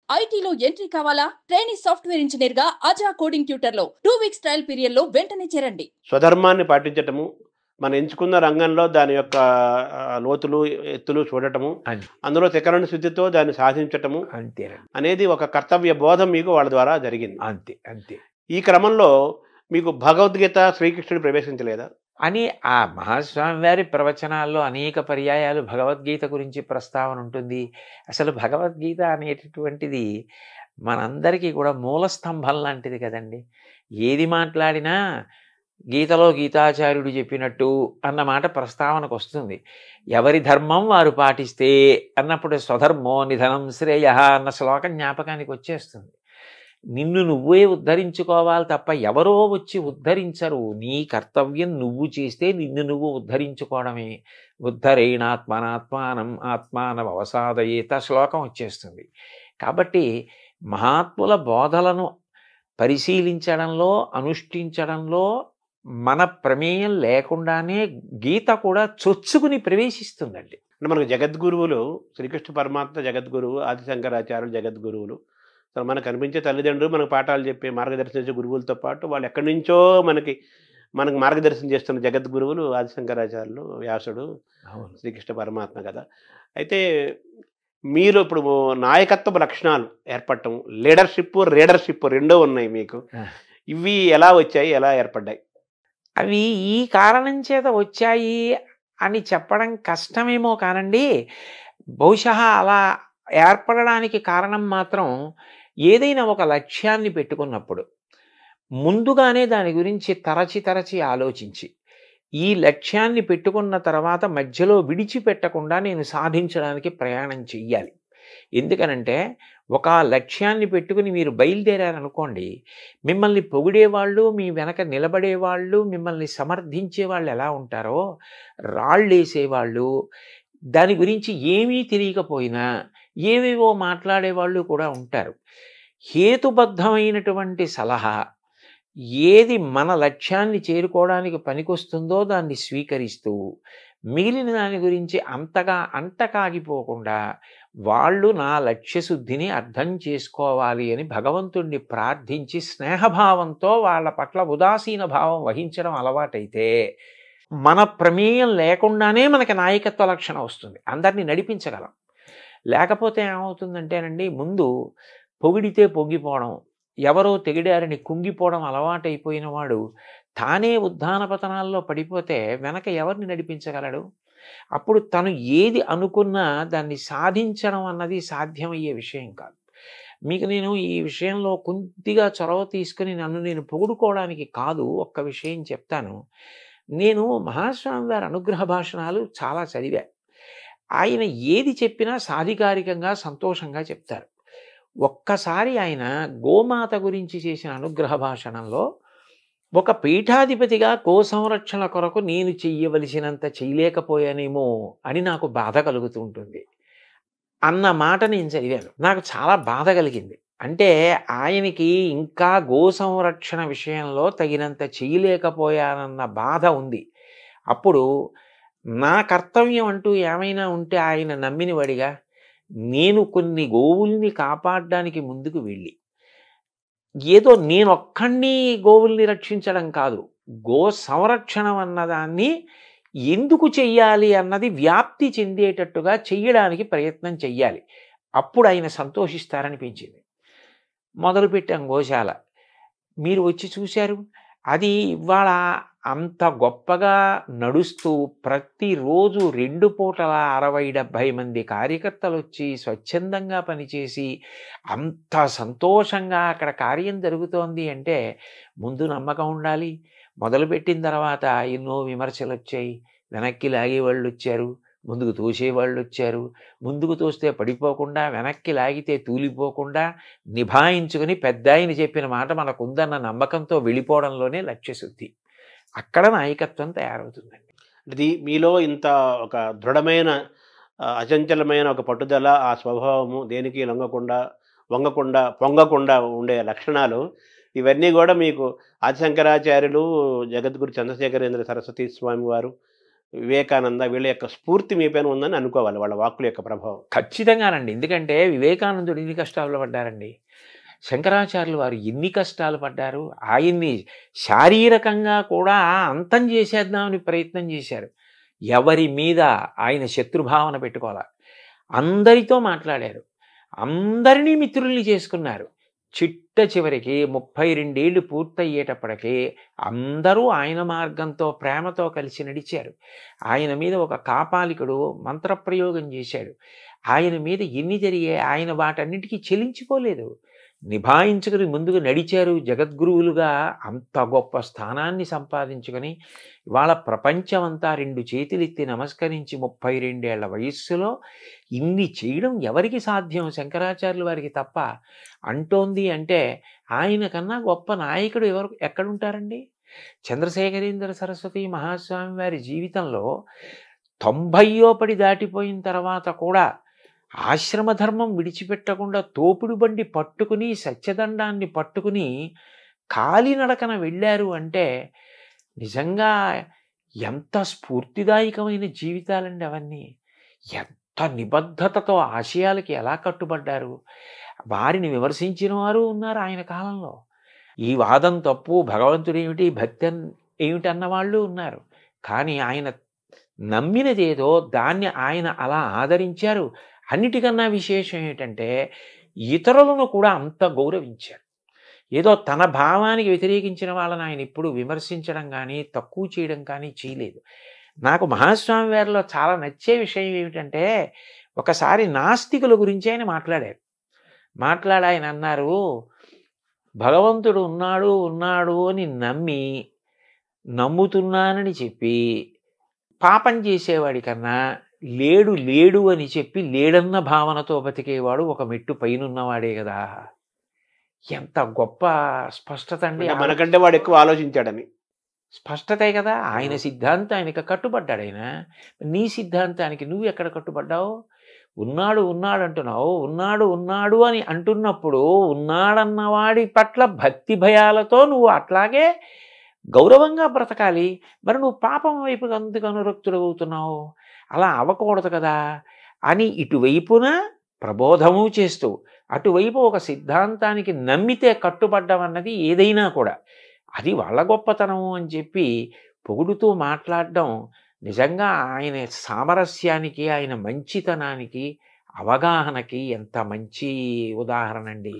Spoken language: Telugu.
ఐటీలో ఎంట్రీ కావాలా? ట్రైనింగ్ సాఫ్ట్వేర్ ఇంజనీర్ గా అజా కోడింగ్ ట్యూటర్ లో 2 వీక్స్ ట్రయల్ పీరియడ్ లో వెంటనే చేరండి. స్వధర్మాన్ని పాటించటము, మనం ఎంచుకున్న రంగంలో దాని యొక్క లోతులు, ఎత్తులు చూడటము, అందులో త్రికరణ శుద్ధితో దాన్ని సాధించటము అంతేనండి. అనేది ఒక కర్తవ్య బోధం మీకు వాళ్ళ ద్వారా జరిగింది. అంతే అంతే. ఈ క్రమంలో మీకు భగవద్గీత శ్రీకృష్ణుడు ప్రవేశించలేదా? అని ఆ మహాస్వామి వారి ప్రవచనాల్లో అనేక పర్యాయాలు భగవద్గీత గురించి ప్రస్తావన ఉంటుంది. అసలు భగవద్గీత అనేటటువంటిది మనందరికీ కూడా మూలస్తంభం లాంటిది కదండి. ఏది మాట్లాడినా గీతలో గీతాచార్యుడు చెప్పినట్టు అన్న మాట ప్రస్తావనకు వస్తుంది. ఎవరి ధర్మం వారు పాటిస్తే అన్నప్పుడు స్వధర్మో నిధనం శ్రేయ అన్న శ్లోకం జ్ఞాపకానికి వచ్చేస్తుంది. నిన్ను నువ్వే ఉద్ధరించుకోవాలి తప్ప ఎవరో వచ్చి ఉద్ధరించరు. నీ కర్తవ్యం నువ్వు చేస్తే నిన్ను నువ్వు ఉద్ధరించుకోవడమే. ఉద్ధరేణాత్మనాత్మానం ఆత్మానవసాదయేత శ్లోకం వచ్చేస్తుంది. కాబట్టి మహాత్ముల బోధలను పరిశీలించడంలో, అనుష్ఠించడంలో మన ప్రమేయం లేకుండానే గీత కూడా చొచ్చుకుని ప్రవేశిస్తుందండి. అంటే మనకు జగద్గురువులు శ్రీకృష్ణ పరమాత్మ జగద్గురువు, ఆదిశంకరాచార్యులు జగద్గురువులు. అసలు మనకు కనిపించే తల్లిదండ్రులు మనకు పాఠాలు చెప్పే మార్గదర్శించే గురువులతో పాటు వాళ్ళు ఎక్కడి నుంచో మనకు మార్గదర్శనం చేస్తున్న జగద్గురువులు ఆదిశంకరాచార్యులు, వ్యాసుడు, శ్రీకృష్ణ పరమాత్మ కదా. అయితే మీరు ఇప్పుడు నాయకత్వ లక్షణాలు ఏర్పడటం, రీడర్షిప్ రెండో ఉన్నాయి మీకు. ఇవి ఎలా వచ్చాయి, ఎలా ఏర్పడ్డాయి? అవి ఈ కారణం చేత వచ్చాయి అని చెప్పడం కష్టమేమో కానండి. బహుశా అలా ఏర్పడడానికి కారణం మాత్రం ఏదైనా ఒక లక్ష్యాన్ని పెట్టుకున్నప్పుడు ముందుగానే దాని గురించి తరచి ఆలోచించి, ఈ లక్ష్యాన్ని పెట్టుకున్న తర్వాత మధ్యలో విడిచిపెట్టకుండా నేను సాధించడానికి ప్రయాణం చెయ్యాలి. ఎందుకనంటే ఒక లక్ష్యాన్ని పెట్టుకుని మీరు బయలుదేరారనుకోండి, మిమ్మల్ని పొగిడేవాళ్ళు, మీ వెనక నిలబడేవాళ్ళు, మిమ్మల్ని సమర్థించే వాళ్ళు ఎలా ఉంటారో, రాళ్ళేసేవాళ్ళు, దాని గురించి ఏమీ తెలియకపోయినా ఏవేవో మాట్లాడేవాళ్ళు కూడా ఉంటారు. హేతుబద్ధమైనటువంటి సలహా ఏది మన లక్ష్యాన్ని చేరుకోవడానికి పనికొస్తుందో దాన్ని స్వీకరిస్తూ, మిగిలిన దాని గురించి అంతగా అంటకాగిపోకుండా వాళ్ళు నా లక్ష్యశుద్ధిని అర్థం చేసుకోవాలి అని భగవంతుణ్ణి ప్రార్థించి స్నేహభావంతో వాళ్ళ పట్ల ఉదాసీన భావం వహించడం అలవాటైతే మన ప్రమేయం లేకుండానే మనకి నాయకత్వ లక్షణం వస్తుంది. అందరినీ నడిపించగలం. లేకపోతే ఏమవుతుందంటేనండి, ముందు పొగిడితే పొంగిపోవడం, ఎవరో తెగిడారని కుంగిపోవడం అలవాటైపోయిన వాడు తానే ఉద్ధాన పతనాల్లో పడిపోతే వెనక ఎవరిని నడిపించగలడు? అప్పుడు తను ఏది అనుకున్నా దాన్ని సాధించడం అన్నది సాధ్యమయ్యే విషయం కాదు. మీకు నేను ఈ విషయంలో కొద్దిగా చొరవ తీసుకుని నన్ను నేను పొగుడుకోవడానికి కాదు, ఒక్క విషయం చెప్తాను. నేను మహాస్వామి వారి అనుగ్రహ భాషణాలు చాలా చదివా. ఆయన ఏది చెప్పినా సాధికారికంగా సంతోషంగా చెప్తారు. ఒక్కసారి ఆయన గోమాత గురించి చేసిన అనుగ్రహ భాషణంలో, ఒక పీఠాధిపతిగా గో సంరక్షణ కొరకు నేను చెయ్యవలసినంత చేయలేకపోయానేమో అని నాకు బాధ కలుగుతూ ఉంటుంది అన్న మాట నేను చదివాను. నాకు చాలా బాధ కలిగింది. అంటే ఆయనకి ఇంకా గో సంరక్షణ విషయంలో తగినంత చేయలేకపోయానన్న బాధ ఉంది. అప్పుడు నా కర్తవ్యం అంటూ ఏమైనా ఉంటే ఆయన నమ్మిన వాడిగా నేను కొన్ని గోవుల్ని కాపాడడానికి ముందుకు వెళ్ళి, ఏదో నేనొక్కడిని గోవుల్ని రక్షించడం కాదు, గో సంరక్షణ అన్నదాన్ని ఎందుకు చెయ్యాలి అన్నది వ్యాప్తి చెందేటట్టుగా చెయ్యడానికి ప్రయత్నం చెయ్యాలి. అప్పుడు ఆయన సంతోషిస్తారనిపించింది. మొదలుపెట్టాం గోశాల. మీరు వచ్చి చూశారు. అది ఇవాళ అంత గొప్పగా నడుస్తూ ప్రతిరోజు 2 పూటల 60-70 మంది కార్యకర్తలు వచ్చి స్వచ్ఛందంగా పనిచేసి అంత సంతోషంగా అక్కడ కార్యం జరుగుతోంది అంటే ముందు నమ్మకం ఉండాలి. మొదలుపెట్టిన తర్వాత ఎన్నో విమర్శలు వచ్చాయి. వెనక్కి లాగేవాళ్ళు వచ్చారు, ముందుకు తోసేవాళ్ళు వచ్చారు. ముందుకు తోస్తే పడిపోకుండా, వెనక్కి లాగితే తూలిపోకుండా నిభాయించుకుని పెద్ద ఆయన చెప్పిన మాట మనకుందన్న నమ్మకంతో వెళ్ళిపోవడంలోనే లక్ష్యశుద్ధి. అక్కడ నాయకత్వం తయారవుతుందండి. ఇది మీలో ఇంత ఒక దృఢమైన అచంచలమైన ఒక పట్టుదల, ఆ స్వభావము, దేనికి వంగకుండా పొంగకుండా ఉండే లక్షణాలు, ఇవన్నీ కూడా మీకు ఆదిశంకరాచార్యులు, జగద్గురు చంద్రశేఖరేంద్ర సరస్వతి స్వామి వారు, వివేకానంద వీళ్ళ యొక్క స్ఫూర్తి మీ పైన ఉందని అనుకోవాలి, వాళ్ళ వాక్కుల యొక్క ప్రభావం. ఖచ్చితంగానండి. ఎందుకంటే వివేకానందుడు ఎన్ని కష్టాలు పడ్డారండి, శంకరాచార్యులు వారు ఎన్ని కష్టాలు పడ్డారు, ఆయన్ని శారీరకంగా కూడా అంతం చేసేద్దామని ప్రయత్నం చేశారు. ఎవరి మీద ఆయన శత్రుభావన పెట్టుకోవాలి, అందరితో మాట్లాడారు, అందరినీ మిత్రుల్ని చేసుకున్నారు. చిట్ట చివరికి 32 ఏళ్ళు పూర్తయ్యేటప్పటికీ అందరూ ఆయన మార్గంతో ప్రేమతో కలిసి నడిచారు. ఆయన మీద ఒక కాపాలికుడు మంత్రప్రయోగం చేశాడు, ఆయన మీద ఎన్ని జరిగాయి, ఆయన వాటన్నిటికీ చెలించిపోలేదు, నిభాయించుకుని ముందుకు నడిచారు. జగద్గురువులుగా అంత గొప్ప స్థానాన్ని సంపాదించుకొని ఇవాళ ప్రపంచమంతా 2 చేతులెత్తి నమస్కరించి 32 ఏళ్ల వయస్సులో ఇన్ని చేయడం ఎవరికి సాధ్యం, శంకరాచార్యుల వారికి తప్ప. అంటోంది అంటే ఆయన కన్నా గొప్ప నాయకుడు ఎక్కడుంటారండి? చంద్రశేఖరేంద్ర సరస్వతి మహాస్వామి వారి జీవితంలో 90 పడి దాటిపోయిన తర్వాత కూడా ఆశ్రమధర్మం విడిచిపెట్టకుండా తోపుడు బండి పట్టుకుని సత్యదండాన్ని పట్టుకుని కాలినడకన వెళ్ళారు అంటే నిజంగా ఎంత స్ఫూర్తిదాయకమైన జీవితాలండి అవన్నీ. ఎంత నిబద్ధతతో ఆశయాలకి ఎలా కట్టుబడ్డారు. వారిని విమర్శించిన వారు ఉన్నారు ఆయన కాలంలో. ఈ వాదం తప్పు, భగవంతుడు ఏమిటి, భక్తి ఏమిటన్న వాళ్ళు ఉన్నారు. కానీ ఆయన నమ్మినదేదో దాన్ని ఆయన అలా ఆదరించారు. అన్నిటికన్నా విశేషం ఏంటంటే ఇతరులను కూడా అంత గౌరవించారు. ఏదో తన భావానికి వ్యతిరేకించిన వాళ్ళని ఆయన ఎప్పుడు విమర్శించడం కానీ తక్కువ చేయడం కానీ చేయలేదు. నాకు మహాస్వామి వారిలో చాలా నచ్చే విషయం ఏమిటంటే ఒకసారి నాస్తికుల గురించి ఆయన మాట్లాడారు. ఆయన అన్నారు, భగవంతుడు ఉన్నాడు అని నమ్ముతున్నానని చెప్పి పాపం చేసేవాడి కన్నా లేడు అని చెప్పి లేడన్న భావనతో బతికేవాడు ఒక మెట్టు పైనున్నవాడే కదా. ఎంత గొప్ప స్పష్టత అండి. మనకంటే వాడు ఎక్కువ ఆలోచించాడని స్పష్టతే కదా. ఆయన సిద్ధాంతానికి కట్టుబడ్డాడు. ఆయన నీ సిద్ధాంతానికి నువ్వు ఎక్కడ కట్టుబడ్డావు? ఉన్నాడు అంటున్నావు, ఉన్నాడు అని అంటున్నప్పుడు ఉన్నాడన్నవాడి పట్ల భక్తి భయాలతో నువ్వు అట్లాగే గౌరవంగా బ్రతకాలి. మరి నువ్వు పాపం వైపుకి అందుకు అనురక్తుడు అవుతున్నావు, అలా అవ్వకూడదు కదా అని ఇటువైపున ప్రబోధము చేస్తూ అటువైపు ఒక సిద్ధాంతానికి నమ్మితే కట్టుబడ్డం అన్నది ఏదైనా కూడా అది వాళ్ళ గొప్పతనము అని చెప్పి పొగుడుతూ మాట్లాడడం నిజంగా ఆయన సామరస్యానికి, ఆయన మంచితనానికి, అవగాహనకి ఎంత మంచి ఉదాహరణ అండి.